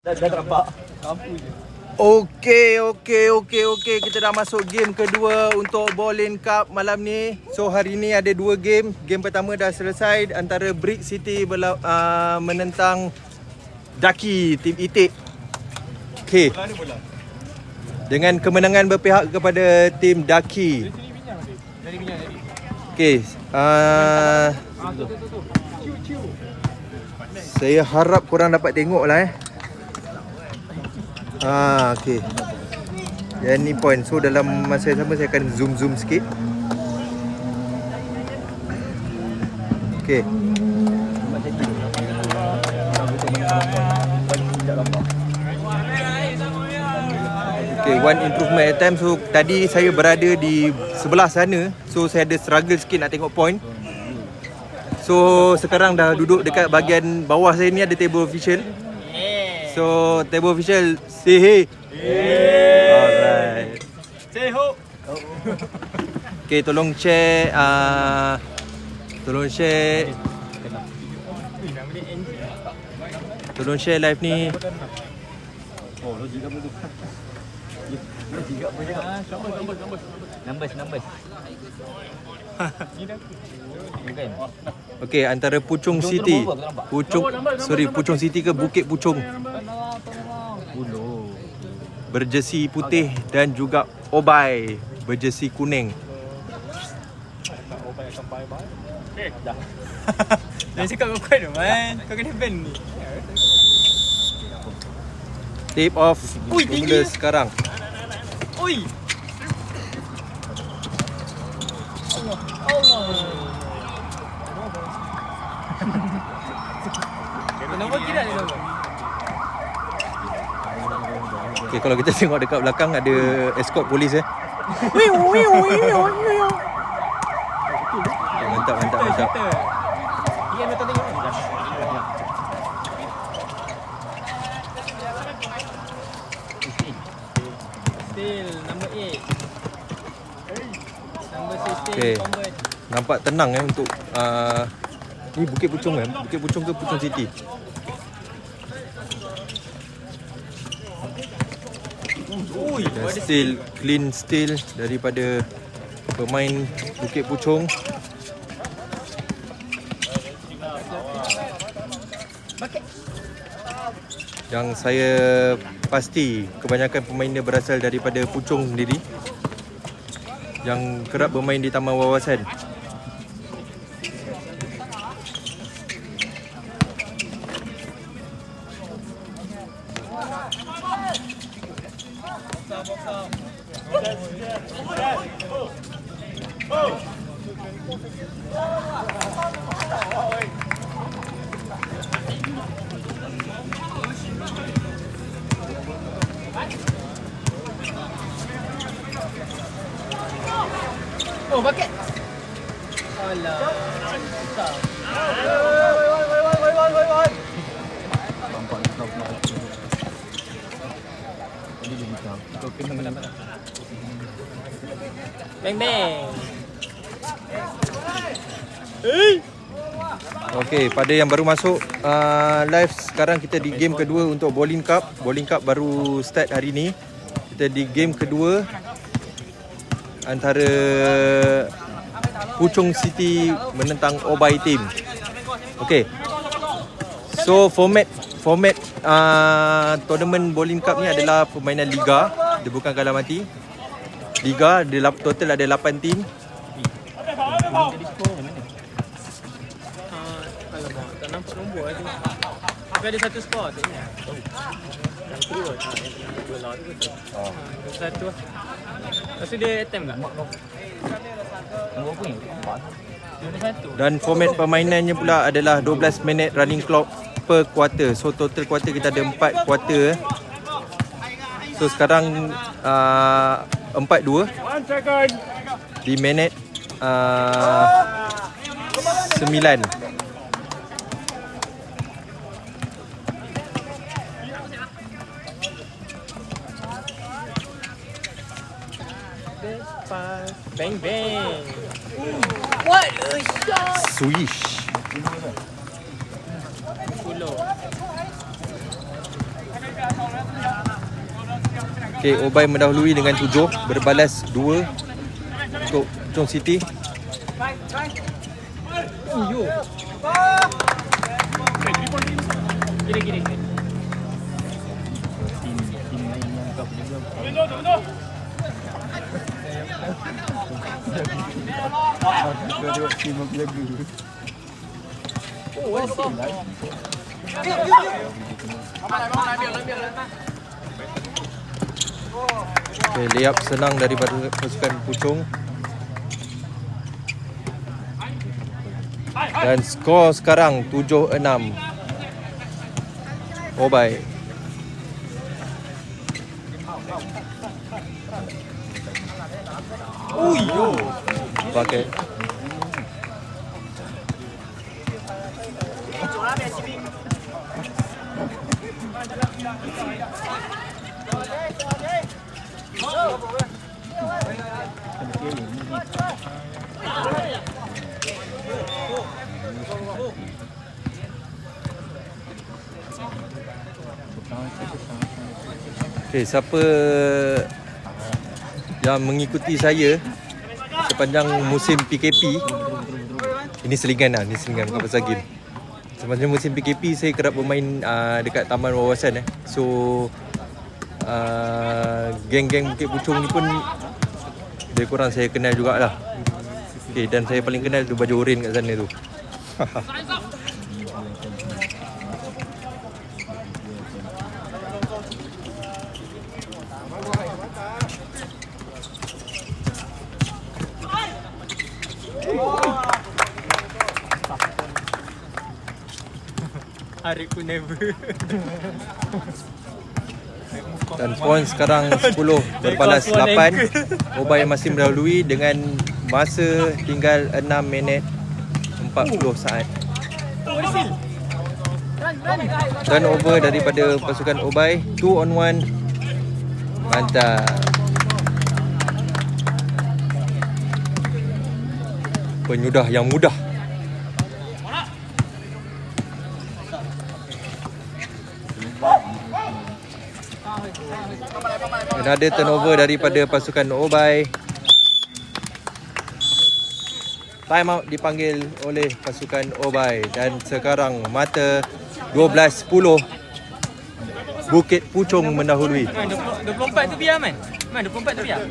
Dah nampak. Lampu je. Okey. Kita dah masuk game kedua untuk Bolin Cup malam ni. So hari ni ada dua game. Game pertama dah selesai antara Brick City menentang Daki, tim Itik. Okey. Dengan kemenangan berpihak kepada tim Daki. Okey. Saya harap korang dapat tengok lah okey. Yang ni point. So dalam masa yang sama saya akan zoom sikit. Okey. Okay, one improvement at time. So tadi saya berada di sebelah sana. So saya ada struggle sikit nak tengok point. So sekarang dah duduk dekat bahagian bawah saya ni ada table official. So table official say hey. Alright. Say ho. Okay, tolong share live ni. Oh, logik apa tu? Logik apa je? Numbers. Ni dah. Bukan. Okay, antara Puchong City. Puchong City ke Bukit Puchong. Berjersey putih dan juga Obai berjersey kuning. Obai akan bye-bye. Dah. Jangan cakap kau kuat tu, man. Kau kena ban ni. Tip off mula sekarang. Oi. Allah. Nombor kira ni nombor. Okay, kalau kita tengok dekat belakang ada escort polis Mantap. Dia nak tengok. Still number 8. Number 16 Okay. convert. Nampak tenang untuk ni Bukit Puchong Bukit Puchong ke Puchong City. Dan still clean steal daripada pemain Bukit Puchong. Yang saya pasti kebanyakan pemainnya berasal daripada Puchong sendiri, yang kerap bermain di Taman Wawasan. Oh, bucket. Alah. Susah. Bang. Okey, pada yang baru masuk live sekarang, kita di game kedua untuk Bolin Cup. Bolin Cup baru start hari ni. Kita di game kedua antara Puchong City menentang Obai team. Okey. So format tournament Bolin Cup ni adalah permainan liga. Dia bukan kalah mati. Liga total ada 8 team. Tak nampak nombor tu. Tapi ada satu skor tu. Yang kedua. Satu lah. Lepas tu dia attempt tak? Nombor apa ni? Dan format permainannya pula adalah 12 minit running clock per quarter. So total quarter kita ada 4 quarter. So sekarang 4-2 di minit 9. Bang. What a shot! Swish. 10. Okay, Obai mendahului dengan 7, berbalas 2 untuk Puchong City. Kira-kira. Okay, layup senang daripada pasukan Puchong. Dan skor sekarang 7-6. Obai. Pakai. Okay, siapa yang mengikuti saya sepanjang musim PKP, ini selingan lah, bukan pasal game. Sepanjang musim PKP saya kerap bermain dekat Taman Wawasan So geng-geng Bukit Puchong ni pun lebih kurang saya kenal jugalah. Okay, dan saya paling kenal tu baju oren kat sana tu. Arif pun never. Dan poin sekarang 10 berbalas 8. Obai masih mendahului dengan masa tinggal 6 minit 40 saat. Turnover daripada pasukan Obai, 2 on 1. Mantap. Penyudah yang mudah. Dan ada turnover daripada pasukan Obai. Time out dipanggil oleh pasukan Obai. Dan sekarang mata 12-10. Bukit Puchong mendahului. 24 tu biar Man. 24 tu biar.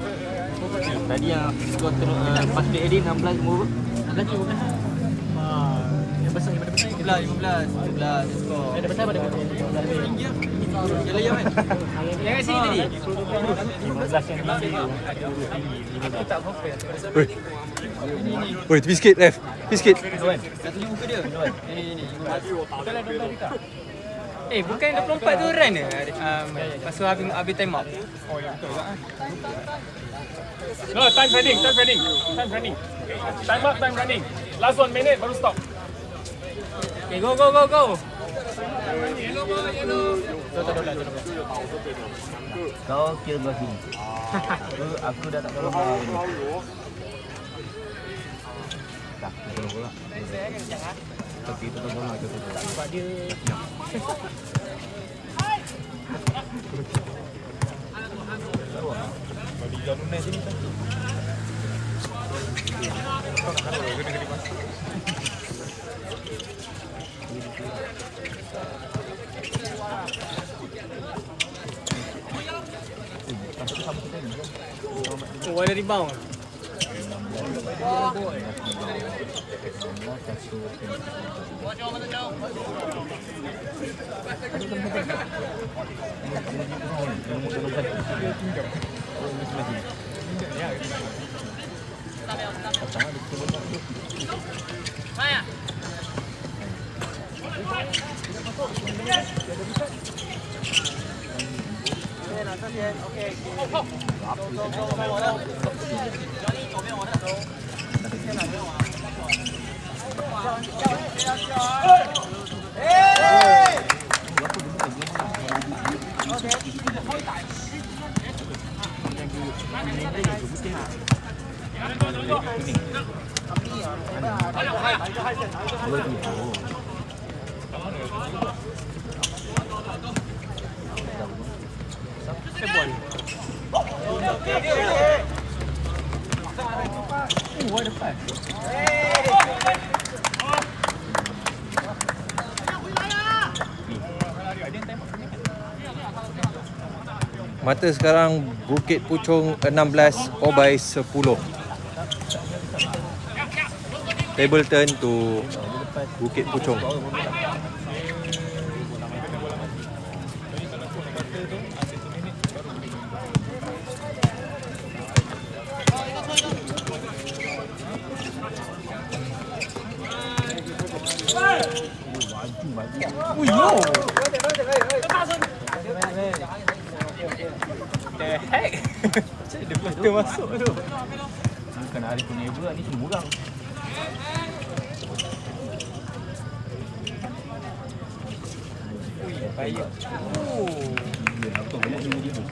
Tadi yang skor pas play edit 16 semua. 16 bukan. Yang besar daripada besar 15 skor. Ada besar pada 15 tinggi ah. Jalan ya Man. Yang kat sini tadi. 15 yang tinggi. Aku tak confident. Oi. Oi, tepi sikit ref. Tepi sikit. Kat tunjuk muka dia. Ini. Betul lah 12 dekat. Bukan 24 tu run ke? Lepas tu habis time out. Oh ya betul lah. No, time running. Time up, time running. Last 1 minute baru stop. Okay, go. Yellow. Kau kira gol sini. Aku dah tak tahu apa ni. Tak tahu pula. Tapi itu tak sama kita. Sebab dia Bagi jalan sini kan. Oh, ada rebound. Mata sekarang Bukit Puchong 16, Obai 10. Table turn to Bukit Puchong. Dia masuk tu. Bukan hari punya pula ni semua orang. Baik. Betul banyak dia tu.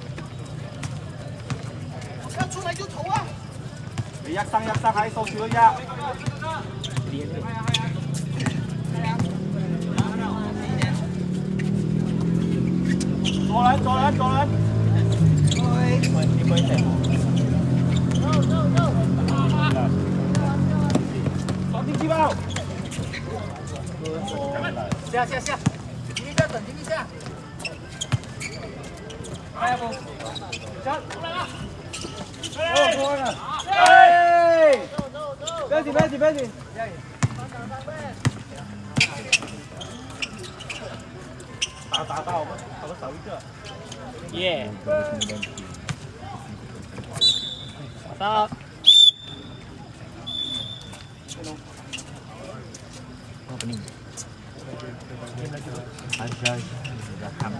你一生喺數住嗰隻。左輪。放進去吧。下，停一下，等停一下。哎不，站，出来了。过了。哎！别急。打到我们少一个。耶！打。Apa ni? Azhar Zakam.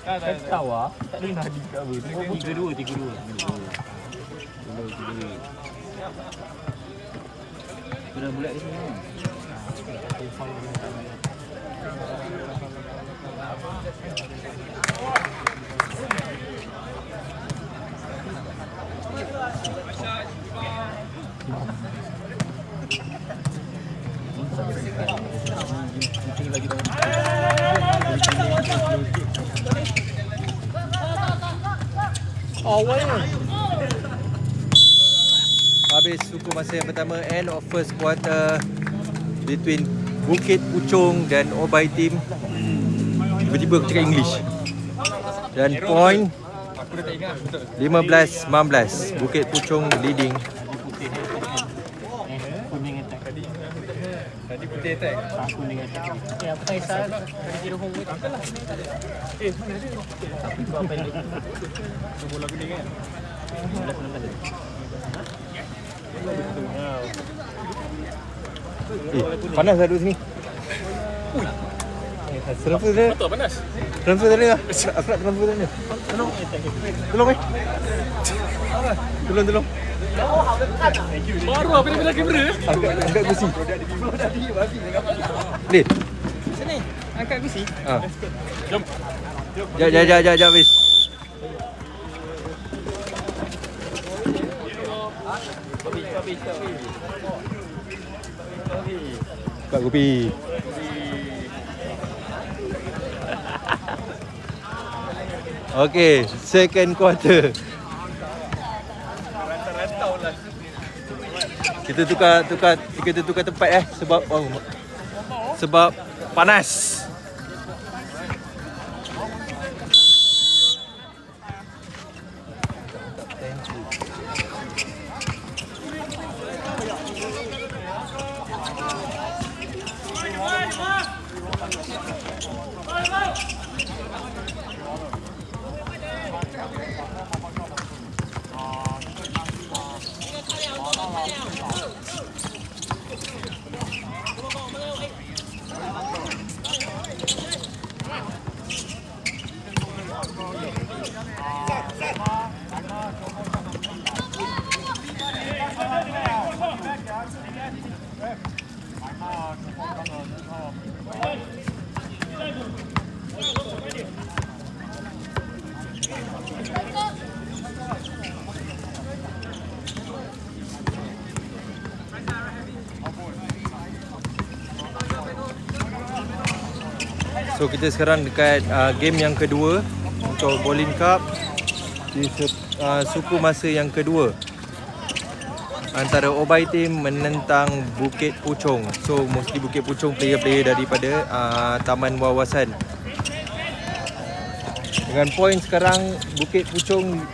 Tak tahu ah. Tak ada nak cover. 3-2. Sudah bulat di sini. Habis suku masa yang pertama, end of first quarter between Bukit Puchong dan Obai team. Tiba-tiba aku cakap English. Dan point 15-19, Bukit Puchong leading. Tadi putih attack. Kuning attack. Apa Faisal? Dari kira home wait. Mana dia? Tapi kau apa lagi? Bola kuning kan? Panas dah duduk sini. Transfer dia. Betul panas. Transfer dia. Aku nak transfer dia. Tolong. Tolong Tolong. Baru apa dia kamera? Angkat kursi. Lin. Sini, angkat kursi. Jom. Jap wis. Buka kopi. Okay, second quarter. Kita tukar tempat sebab panas. So kita sekarang dekat game yang kedua untuk Bowling Cup di suku masa yang kedua antara Obai Team menentang Bukit Puchong. So mostly Bukit Puchong player-player daripada Taman Wawasan. Dengan poin sekarang Bukit Puchong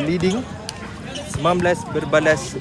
leading 19-15.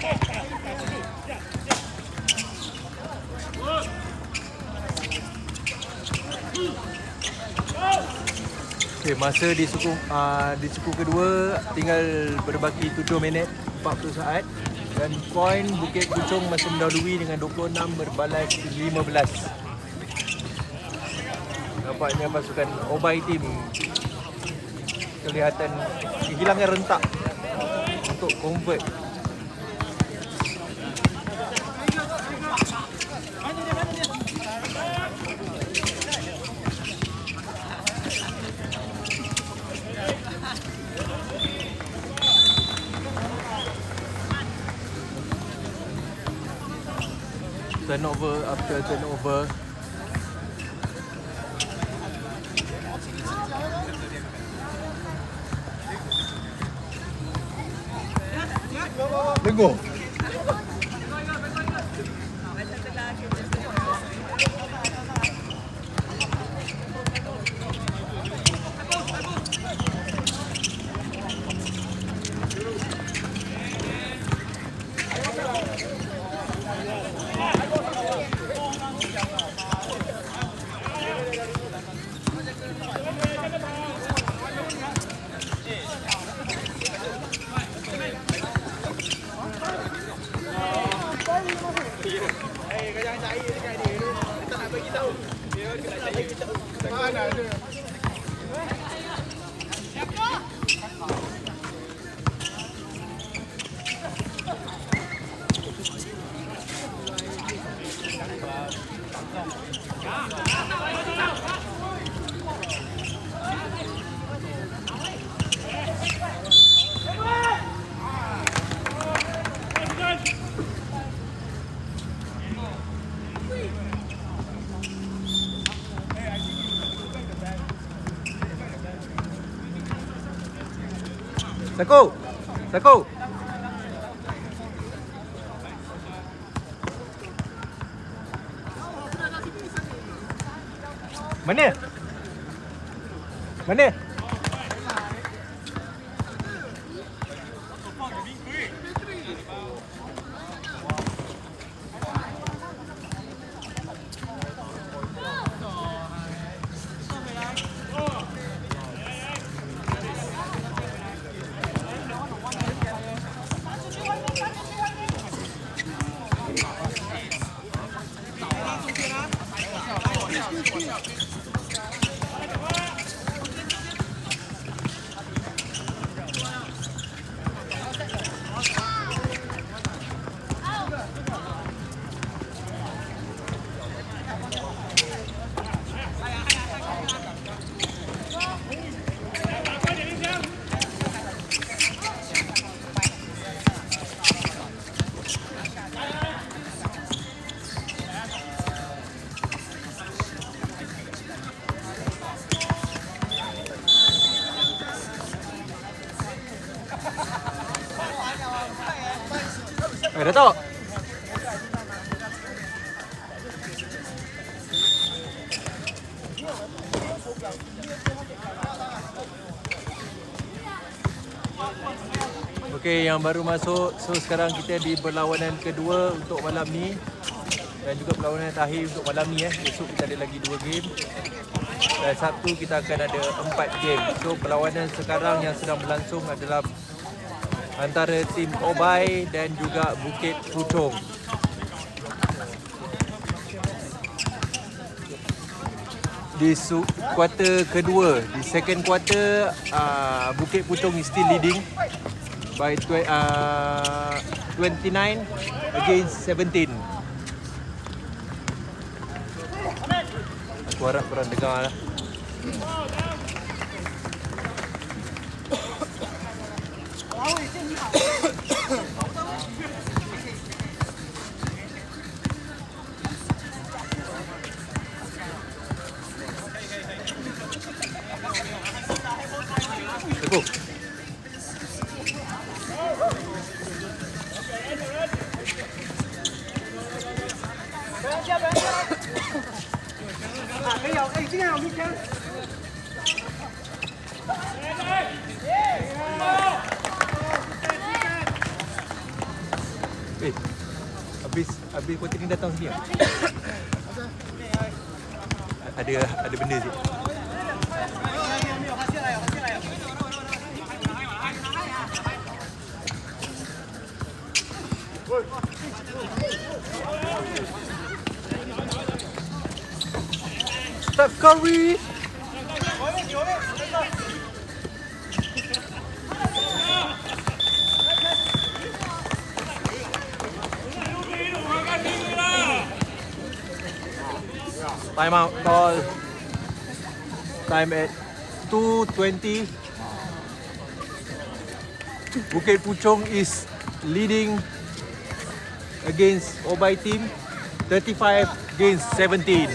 Okay, masa di suku kedua tinggal berbaki 7 minit 40 saat dan poin Bukit Puchong masih mendahului dengan 26 berbalas 15. Nampaknya pasukan Obai team kelihatan kehilangan rentak untuk convert. Turnover after turnover. Let go. Sako! Sako! Mana? Mana? Dato'. Okey, yang baru masuk. So sekarang kita di perlawanan kedua untuk malam ni dan juga perlawanan terakhir untuk malam ni. Besok kita ada lagi 2 game. Dan Sabtu kita akan ada 4 game. So perlawanan sekarang yang sedang berlangsung adalah antara tim Obai dan juga Bukit Puchong. Di kuarter kedua, di second quarter, Bukit Puchong is still leading by 29 against 17. Aku harap korang dengar lah. Go. Habis kuarter ni datang sini tak? Ada benda je. Steph Curry. Time out call. Time at 2:20. Bukit Puchong is leading against Obai team 35 against 17.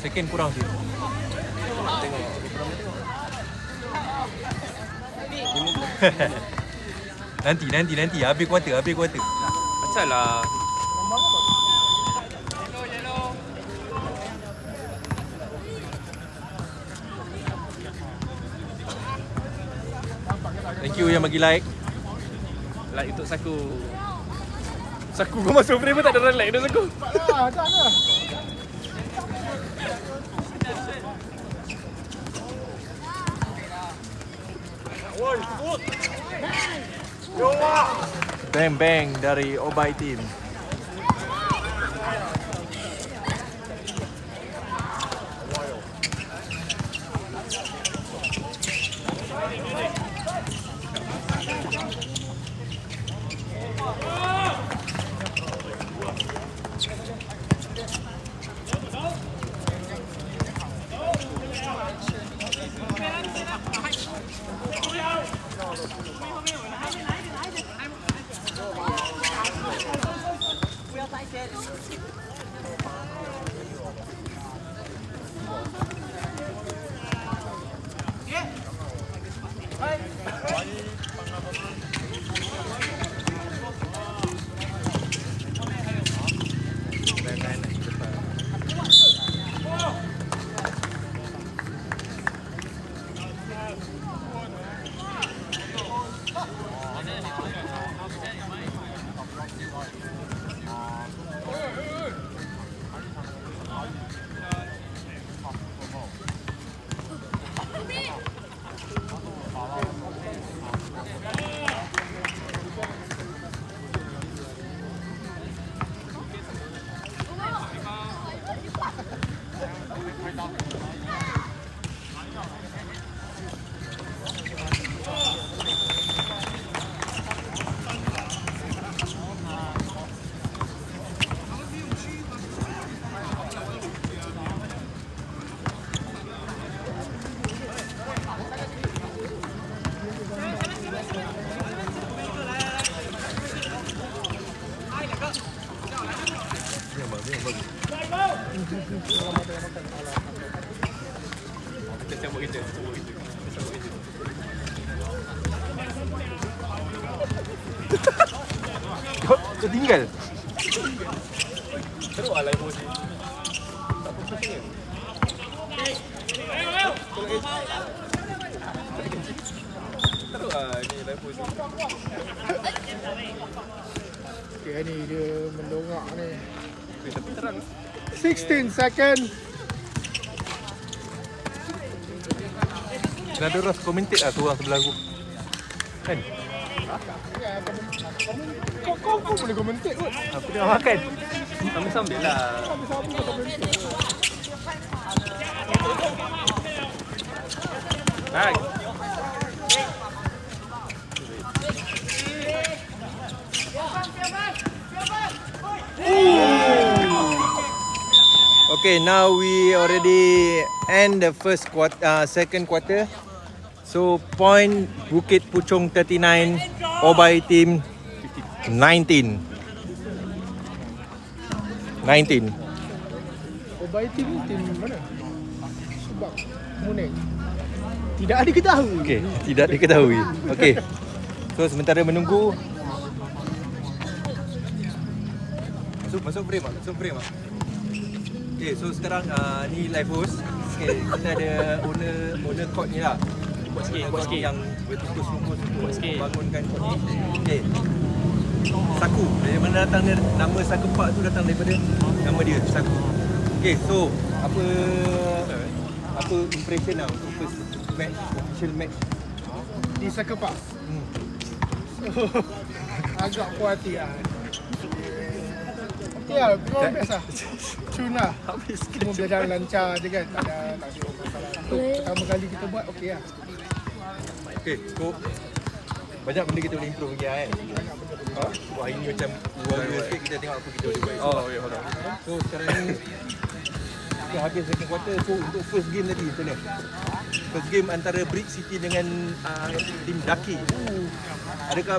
Second kurang sih. Nanti habis kuarter. Macam lah. Thank you yang bagi like. Like untuk Saku. Saku kau masuk frame pun tak ada orang like dah Saku. Tak ada. Bang dari Obai team. Kau tinggal? Teruk lah live emoji. Tak apa pusing. Teruk lah ni live emoji. Okay, ni dia mendongak ni. Tapi terang. 16 second. Ada orang commentate lah tu orang sebelah aku. Kan? Kau pun boleh komentar kot. Aku tengah makan. Sambil-sambil lah. Sama-sama kau komentar. Nice. Okay, now we already end the second quarter. So point Bukit Puchong 39, Obai team 19. Obai team ni team mana? Subak Muneng. Tidak diketahui. Okay, tidak diketahui. Okay. So sementara menunggu. Masuk frame ah. Okay, so sekarang ni live host. Okay, kita ada owner court ni lah. Buat sikit. yang betul-betul sungguh-sungguh sikit. bangunkan kau ni. Okey. Saku. Dari mana datang dia? Nama Saku Park tu datang daripada nama dia, Saku. Okey, so apa impression lah untuk first match, official match? Di Sakepak. Agak puas hati lah. Ya, memang biasa. Cun lah. Semua berjalan lancar je kan. Tak ada masalah. Untuk pertama kali kita buat, okey lah. Okey, so banyak benda kita boleh improve lagi lah kan. Wah, hari ni macam dua sikit kita tengok apa kita boleh buat. Oh, okay, hold on. So sekarang ni kita habis second quarter. So untuk first game tadi macam mana? First game antara Brick City dengan tim Daki. Adakah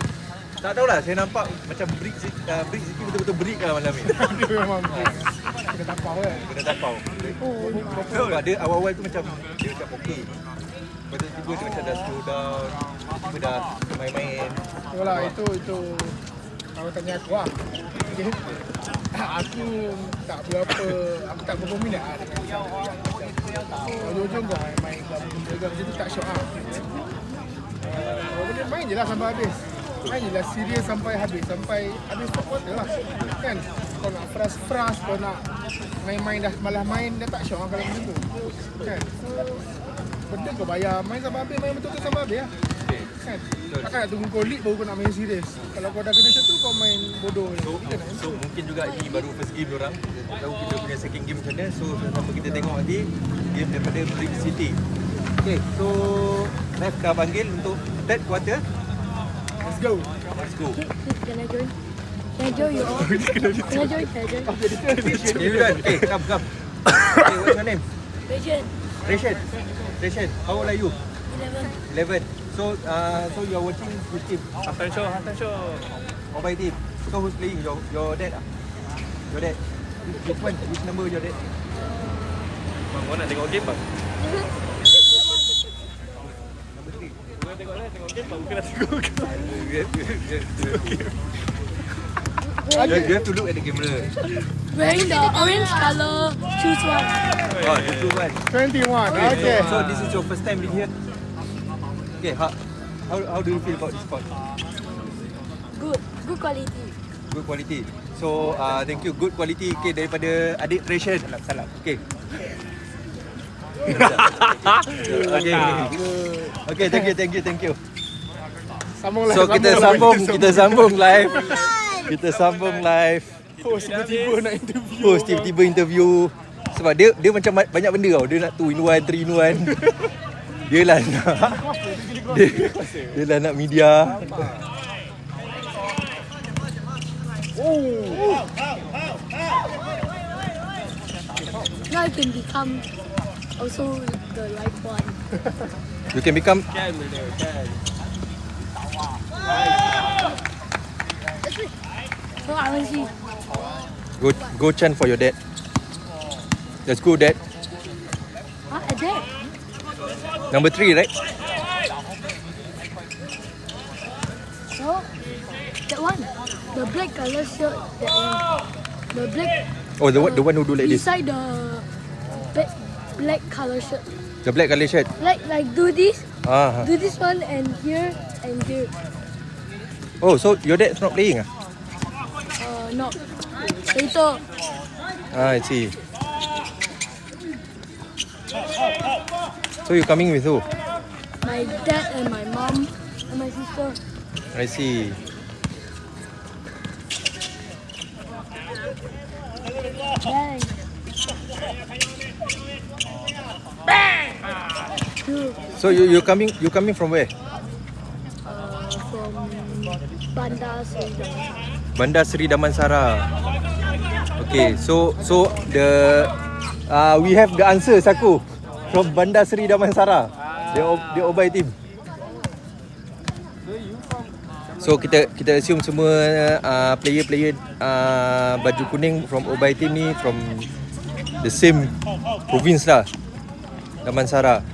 tak tahulah, saya nampak macam Brick City betul-betul break lah malam ni. Dia memang kena tapau kan. Kena tapau. Sebab dia awal-awal tu macam dia macam okey. Lepas tu tiba dia macam dah slow down. Tiba dah main-main. Itulah, itu kalau tanya aku lah. Okay. Aku tak berapa minat lah dengan ujung-ujung kau main macam tu tak syok lah. Boleh main je lah sampai habis. Main je lah serius sampai habis 4 quarter lah kan. Kau nak fras, kau nak main-main dah malah main dah tak syok lah kalau macam tu kan. Benda kau bayar main sampai habis, main betul-betul sampai habis lah kan. Takkan nak tunggu kau lead baru kau nak main serius. Kalau kau dah kena macam tu kau main bodoh. So mungkin juga ini baru first game diorang. Kita tak tahu kita punya second game macam mana. So sama kita tengok nanti game daripada Brick City. Okay, so Ref dah panggil untuk third quarter. Let's go. Can I join? Can I join you all? Can I join? You done? Okay, come. Okay, what's your name? Rachel. How old are you? 11. So you are watching which team? Halftime show. Obai team. So who's playing? Your dad ah? Your dad. Which number your dad? Bang, kau nak tengok game bang? Number 3. Kau tengok game bang, bukan nak tengok game. You have to look at the camera. Wearing the orange color shoes one. Oh, the blue one. 21. Okay. So this is your first time being here. Okay, how do you feel about this sport? Good quality. Good quality. So thank you. Good quality. Okay, daripada adik Rachel. Salam. Okay. Okay, thank you. Sambung So kita sambung live. Host tiba-tiba nak interview. Host tiba-tiba interview. Sebab dia macam banyak benda tau. Dia nak 2 in 1, 3 in 1. Dia lah nak media. Now I can become also the live one. You can become. So I want to see. Go chant for your dad. Let's go, dad. Huh? A dad? Number 3, right? So that one, the black color shirt. That one, the black. Oh, the one who do like this. Beside the black color shirt. The black color shirt. Like do this. Ah. Do this one and here and here. Oh, so your dad's not playing ah? No. Later. I see. So you coming with who? My dad and my mom and my sister. I see. Bang. So you coming from where? From Bandar Seri. Bandar Seri Damansara. Okay, so the we have the answer, Saku, from Bandar Seri Damansara. The Obai team. So kita assume semua player baju kuning from Obai team ni from the same province lah, Damansara.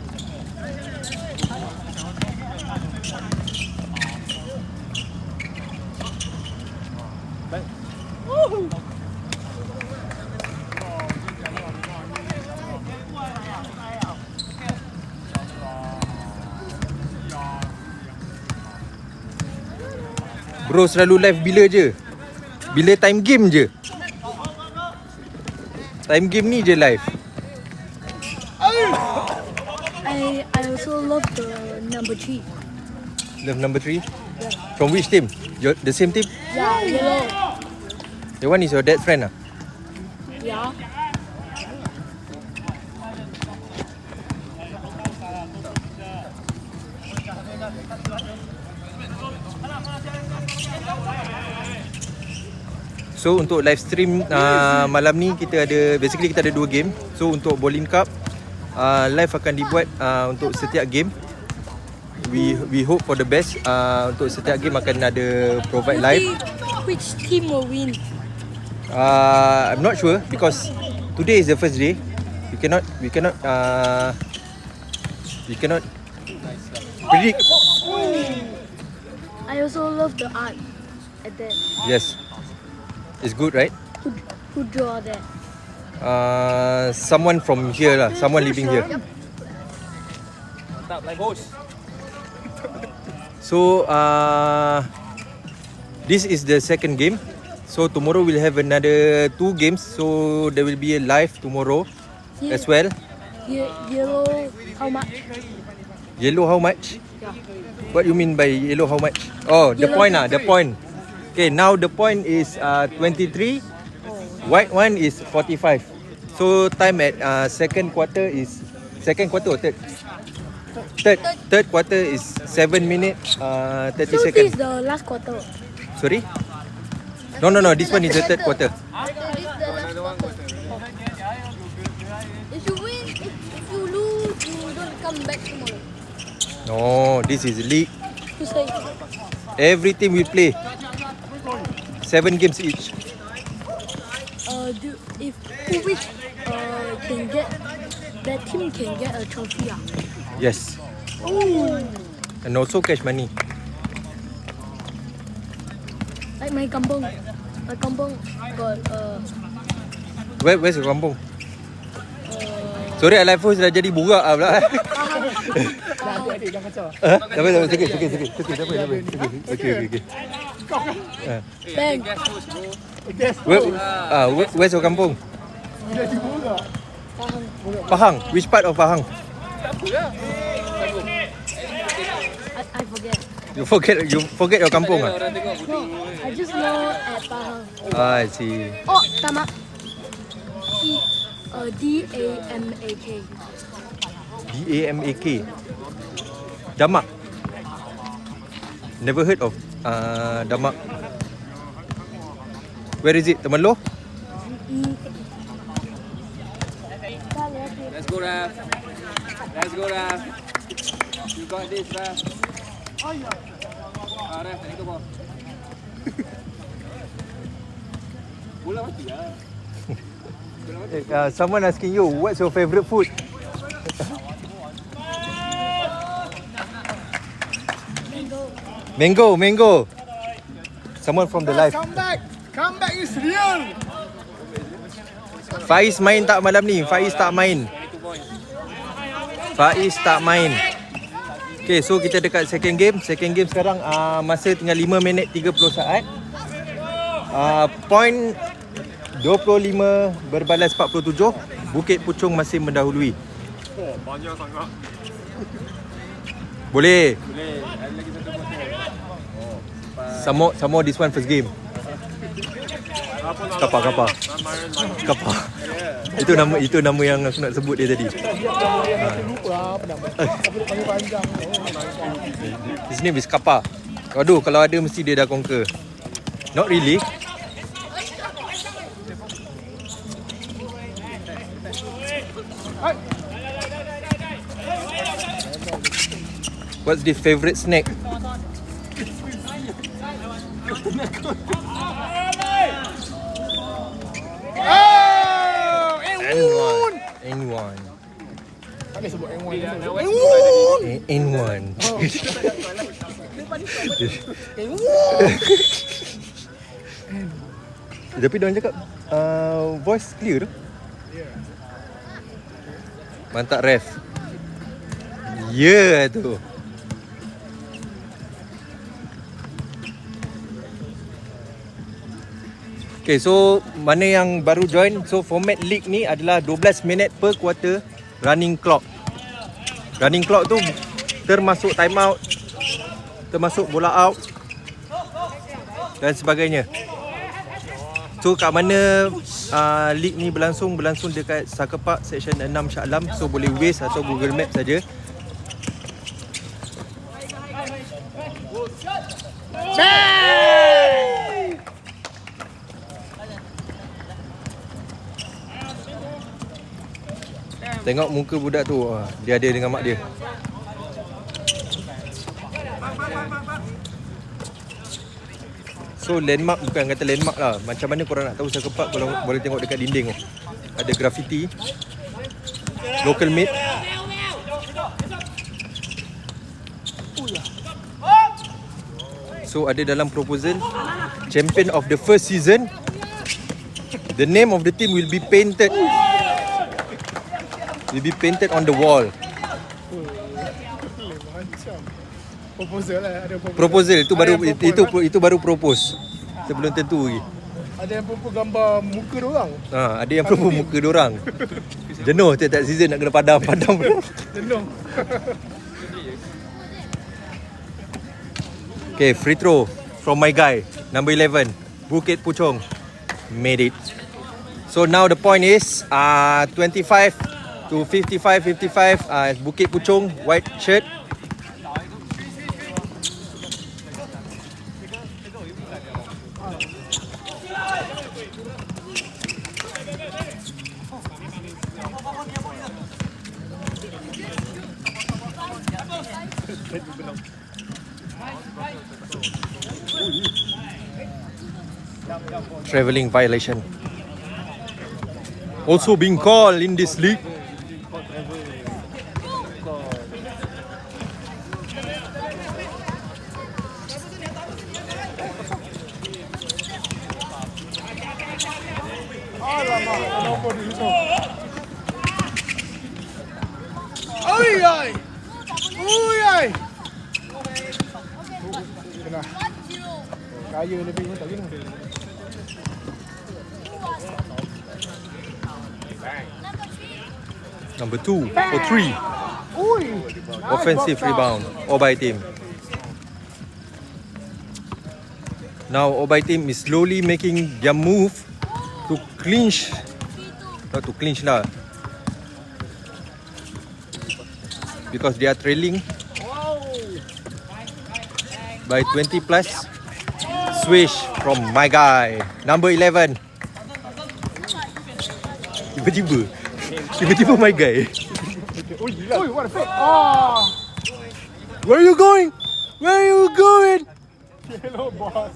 Bro selalu live bila je? Bila time game je. Time game ni je live. I also love the number 3. Love number 3. From which team? The same team? Yeah, yellow. The one is your dad's friend ah? Yeah. So untuk live stream malam ni kita ada, basically kita ada 2 game. So untuk Bowling Cup live akan dibuat untuk setiap game. We hope for the best. Untuk setiap game akan ada provide live. Which team will win? I'm not sure because today is the first day. We cannot predict. I also love the art at that. Yes, it's good, right? Who draw that? Someone from here lah, someone living here. Mantap, live host. So this is the second game. So tomorrow we'll have another 2 games. So there will be a live tomorrow as well. Yellow, how much? Yellow how much? Yeah. What you mean by yellow how much? Oh, the Yellow point the point. Okay, now the point is 23. White one is 45. So time at second quarter or third? Third quarter is 7 minutes 30 So seconds. this is the last quarter. Sorry? No, this one is the third quarter. If you win, if you lose, you don't come back tomorrow. No, this is league. You say, Every team will play 7 games each. if which can get that team can get a trophy. Yes. Oh, And also cash money. like my kampung got Where's your kampung? Sorry, live host dah jadi burak lah pula. Adik-adik jangan kacau. Tak apa, sikit. Okay. bang. Where's your kampung? Jadi burak. Pahang. Which part of Pahang? I forget. You forget your kampung ah? No, I just know at Pahang. I see. Oh, Tamak. DAMAK. DAMAK. Damak. Never heard of Damak. Where is it? Teman lo? Let's go, Raf. You got this, Raf. Raf, tak itu apa. Bola mati lah. Someone asking you, what's your favourite food? Mango. Someone from the live. Come back is real. Faiz main tak malam ni? Faiz tak main. Okay, so kita dekat second game. Second game sekarang masa tinggal 5 minit 30 saat. Point 25 berbalas 47. Bukit Puchong masih mendahului. Oh, banyak sangat. Boleh. Ada lagi satu Some more this one first game. Kapar. Itu nama yang aku nak sebut dia tadi. Lupa apa nama. Apa panjang. His name is Kappa. Aduh, kalau ada mesti dia dah conquer. Not really. What's the favourite snack? N1. Tak boleh sebut N1. N1. Tapi diorang cakap voice clear tu. Mantap ref. Ya tu. Okay, so mana yang baru join, so format league ni adalah 12 minit per quarter running clock. Running clock tu termasuk time out, termasuk bola out dan sebagainya. So kat mana league ni berlangsung dekat Soccer Park Section 6 Shah Alam. So boleh Waze atau Google Map saja. Tengok muka budak tu, dia ada dengan mak dia. So landmark bukan kata landmark lah. Macam mana korang nak tahu Soccer Park, kalau boleh tengok dekat dinding tu. Ada graffiti. Local made. So ada dalam proposal, champion of the first season, the name of the team will be painted. Will be painted on the wall. Proposal lah, ada proposal. Proposal itu baru Ada itu baru propose. Kita belum tentu lagi. Ada yang propose gambar muka diorang. Ada yang propose muka diorang. Jenuh tiap-tiap season nak kena padam. Jenuh. Okay, free throw from my guy, number 11, Bukit Puchong. Made it. So now the point is 25 to 55. Bukit Puchong, white shirt. Travelling violation also being called in this league. Alamak, kenapa di situ? Oi! Kena. Kaya lebih pun tak kena. Number 2 for 3. Offensive rebound, Obai team. Now Obai team is slowly making their move to clinch. Not to clinch lah, because they are trailing by 20 plus. Swish from my guy, number 11. Tiba-tiba my guy. Oi, what a fake. Where are you going? Hello, boss.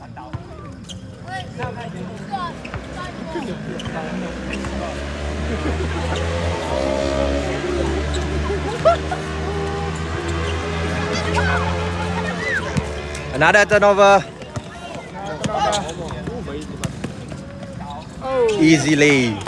Another turnover. Easily.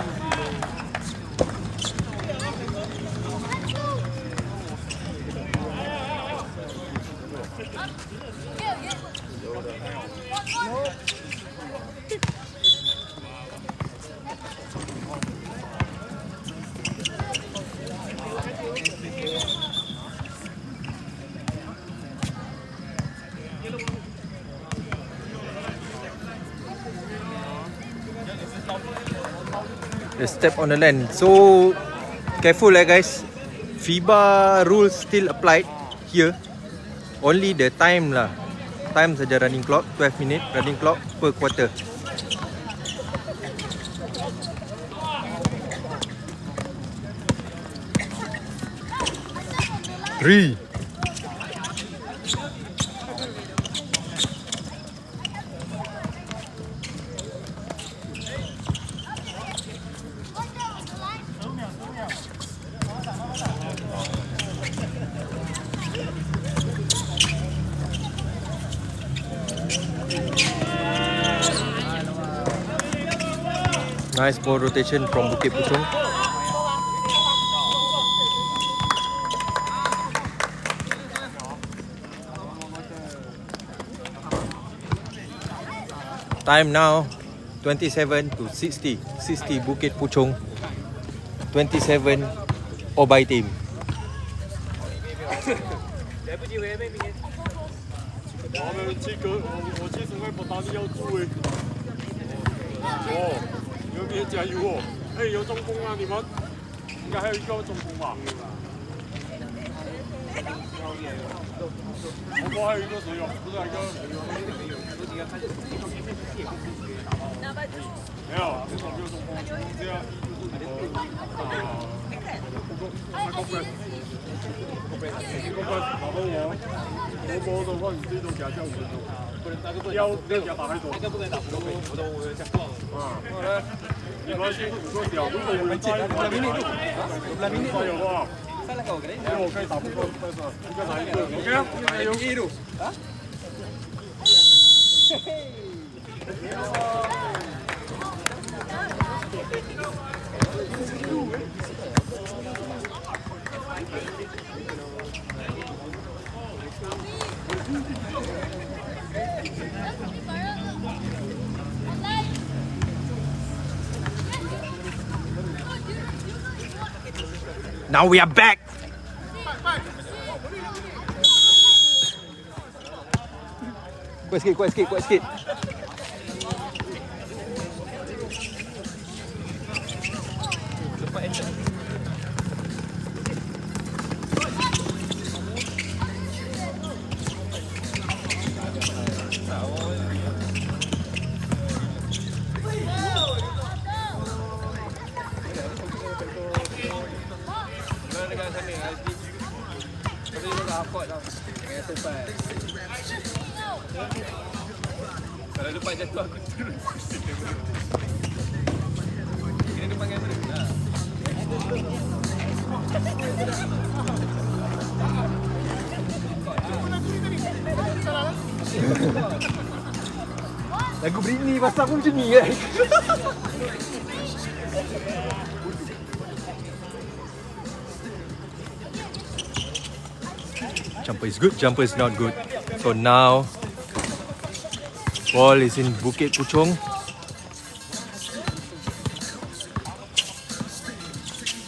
The step on the land. So careful guys. FIBA rules still applied here. Only the time lah. Time saja running clock, 12 minute running clock per quarter. Three. Nice ball rotation from Bukit Puchong. Time now 27 to 60. 60 Bukit Puchong, 27 Obai team. 我们这个我其实我不打算要住诶。哦，有没有加油哦？哎，有中锋啊，你们应该还有一个中锋吧？我国还有一个谁哦？不是还有一个没有，这种没有中锋，这样我波的话，你最多给他叫5分钟，要给他打太多。那个不能打不动，我讲过。啊，你们辛苦做掉，如果我们加油的话，因为我可以打不过，一个拿一个，OK 啊？加油！啊？ Now we are back. Kuat sikit. Kalau lepas jatuh aku terus. Kena dia panggil terus lah. Lagu Britney pasal pun macam ni kan. Jumper is good, jumper is not good. So now ball is in Bukit Puchong.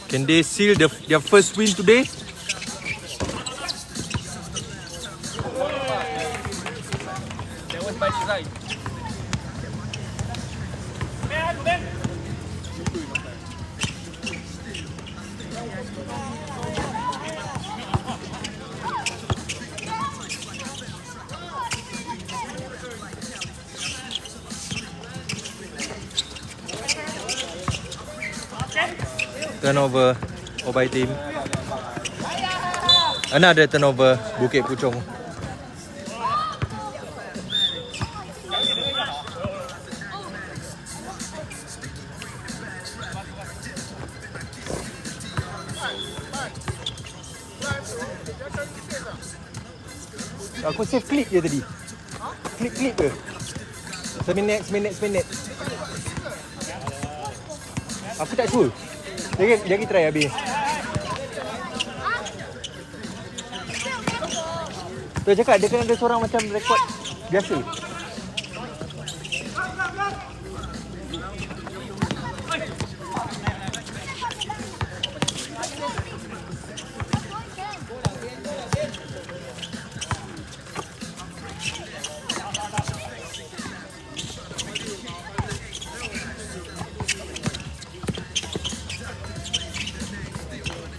Can they seal their first win today? That was by design. Turnover Obai team. Another turnover Bukit Puchong. Aku save clip je tadi. Clip ke? Seminit. Aku tak sure. Dia try habis. Dia cakap dia kena ada seorang macam rekod biasa.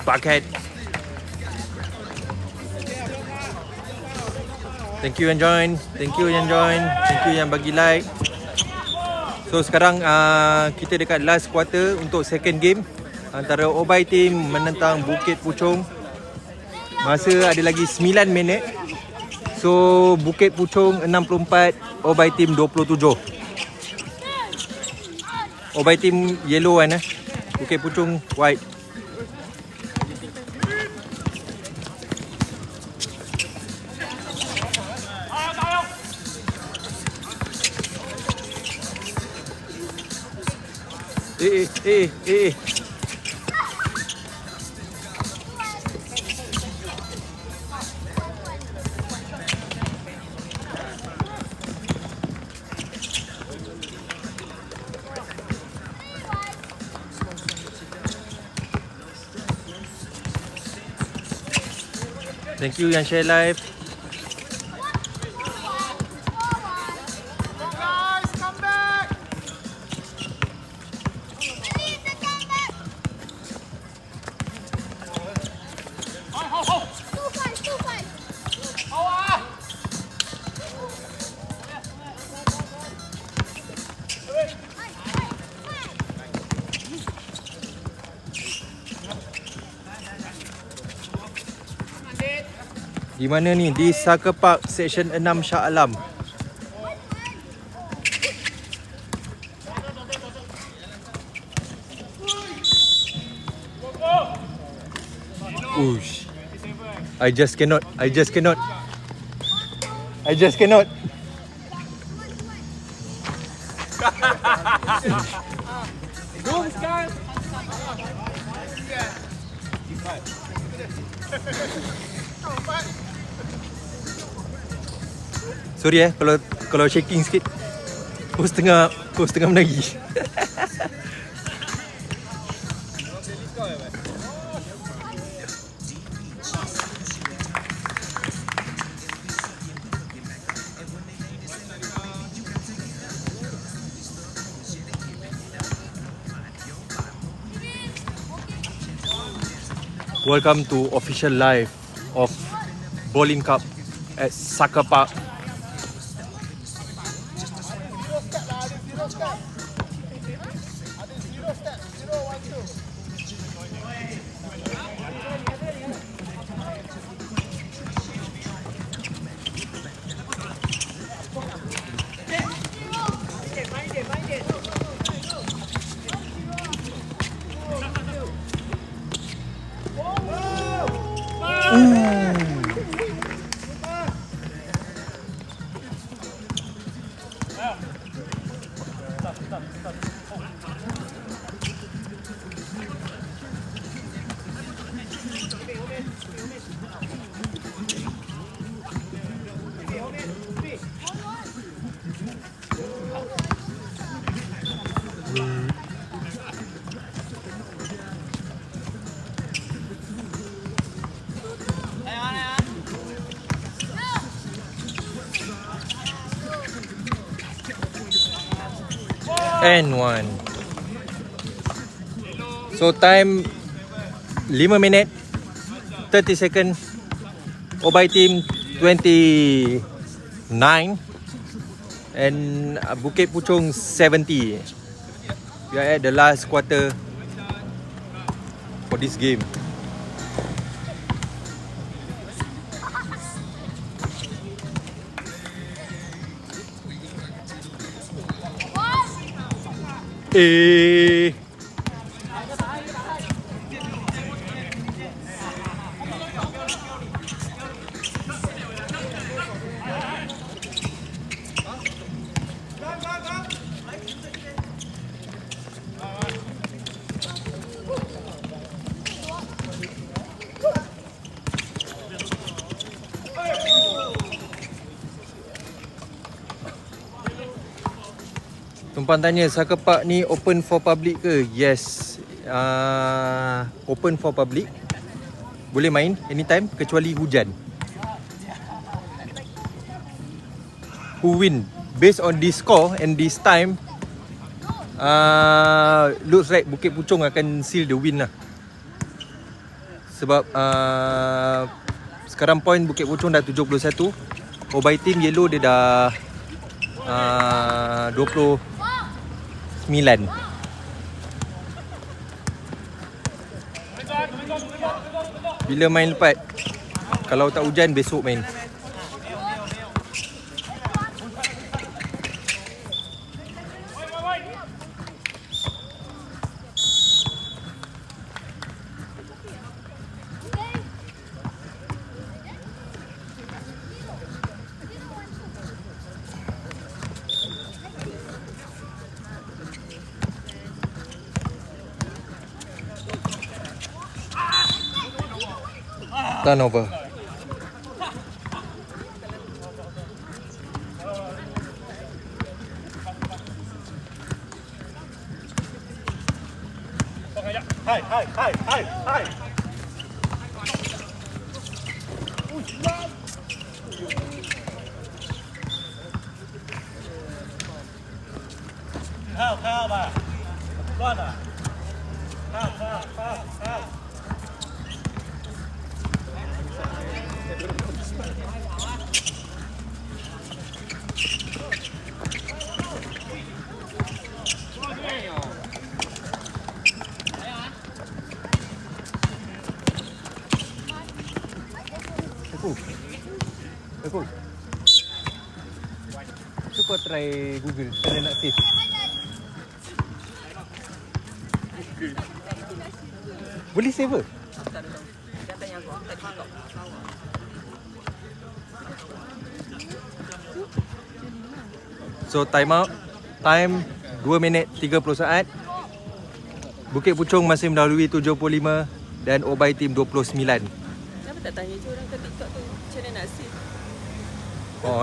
Bucket. Thank you yang join. Thank you yang bagi like. So sekarang kita dekat last quarter untuk second game antara Obai team menentang Bukit Puchong. Masa ada lagi 9 minit. So Bukit Puchong 64, Obai team 27. Obai team yellow kan Bukit Puchong white. Eh. Thank you yang share live. Di mana ni? Di Soccer Park Section 6 Shah Alam. Ush. I just cannot. Sorry kalau shaking sikit. Kau setengah menari. Welcome to official live of Bowling Cup at Soccer Park. And 1. So time 5 minit 30 second. Obai team 29 and Bukit Puchong 70. We are at the last quarter for this game. Tumpang tanya, Soccer Park ni open for public ke? Yes, open for public. Boleh main anytime kecuali hujan. Who win? Based on this score and this time, looks like Bukit Puchong akan seal the win lah. Sebab sekarang point Bukit Puchong dah 71. Obai team yellow dia dah 29. Bila main lepat? Kalau tak hujan besok main. Turnover. Aku. Tu kau try Google cara nak save. Boleh save ke? So time out. Time 2 minit 30 saat. Bukit Puchong masih mendahului 75 dan Obai Team 29. Kenapa tak tanya je orang kat TikTok tu macam mana nak save? Oh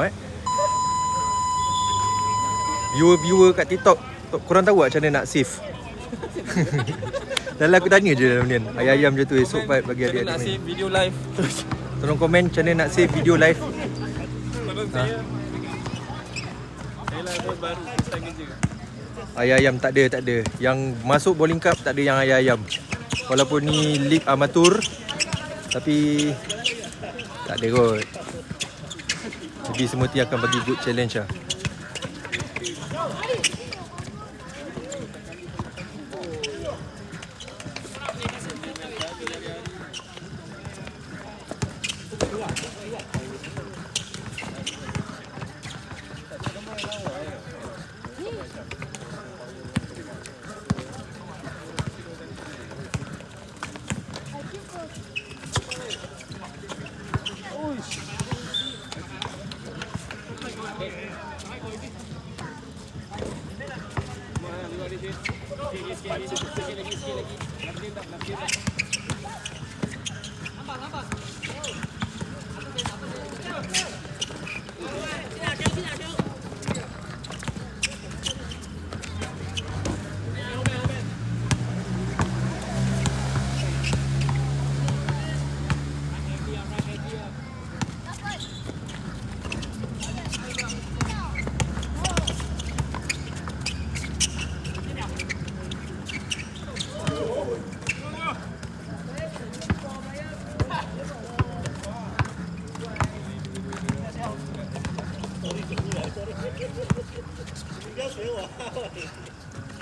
Viewer kat TikTok, korang tahu tak macam mana nak save? Dalam aku tanya je dalam ni. Ayam je tu esok vibe bagi Macam mana adik-adik nak main. save video live? Tolong komen macam mana nak save video live. Tolong saya. Saya lah baru start kerja. Ayam tak ada. Yang masuk bowling cup tak ada yang ayam. Walaupun ni league amatur, tapi tak ada kot. Jadi semua team akan bagi good challenge lah.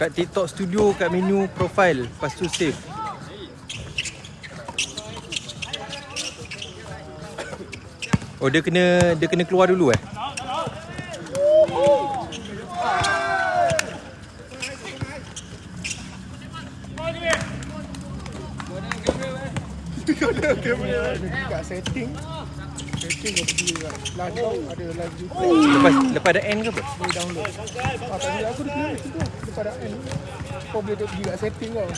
Kat TikTok Studio, kat menu profile, lepas tu save. Oh dia kena keluar dulu eh? Dekat setting dah pergi kat live, ada live juga. Lepas dah end ke apa? Boleh download. Tak boleh, aku dah kena tu. Lepas dah end, kau boleh pergi kat setting kau.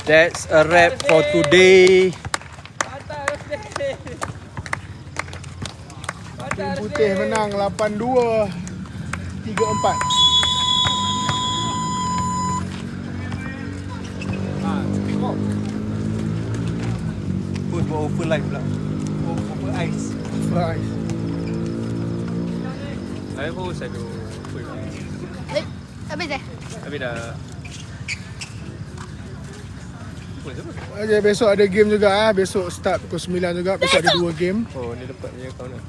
That's a wrap for today. Tim Putih menang 8-2 3-4. Pun buat over live pula. Over ice. Right. Saya pun selalu full. Habis dah. Tapi dah. Pun siapa? Okay, besok ada game juga Besok start pukul 9 juga. Besok ada 2 game. Oh, ni dapat punya account lah.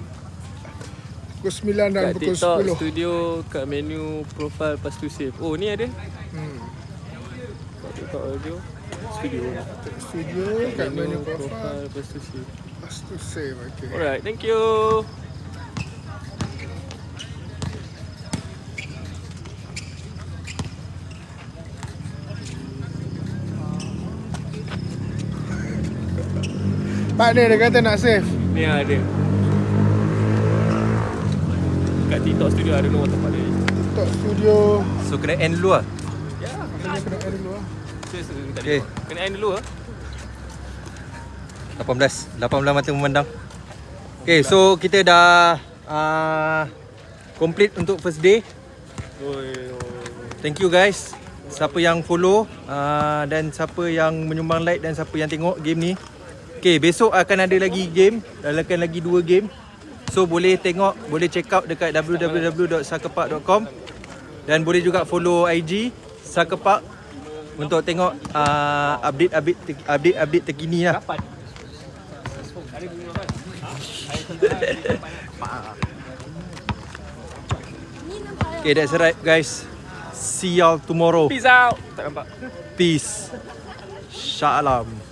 Pukul 9 dan Kat pukul TikTok 10. studio, kat menu profile lepas tu save. Oh, ni ada. Kat TikTok audio studio. Studio kat menu profile. lepas tu save. Lepas tu save. Okay. Alright, thank you. Pak ni dia kata nak save. Ni ada. Kat TikTok studio, I don't know what tempat dia. TikTok Studio. So kena end dulu lah. Kena end dulu lah. Okay. Kena end dulu ah. 18 mata memandang. Okay, so kita dah complete untuk first day. Thank you guys. siapa yang follow dan siapa yang menyumbang like dan siapa yang tengok game ni. Okay, besok akan ada lagi game, akan lagi 2 game. So boleh tengok, boleh check out dekat www.suckerpark.com dan boleh juga follow IG Suckerpark untuk tengok update terkini lah. Okay, that's right guys. See y'all tomorrow. Peace out. Tak nampak. Peace. Shalom.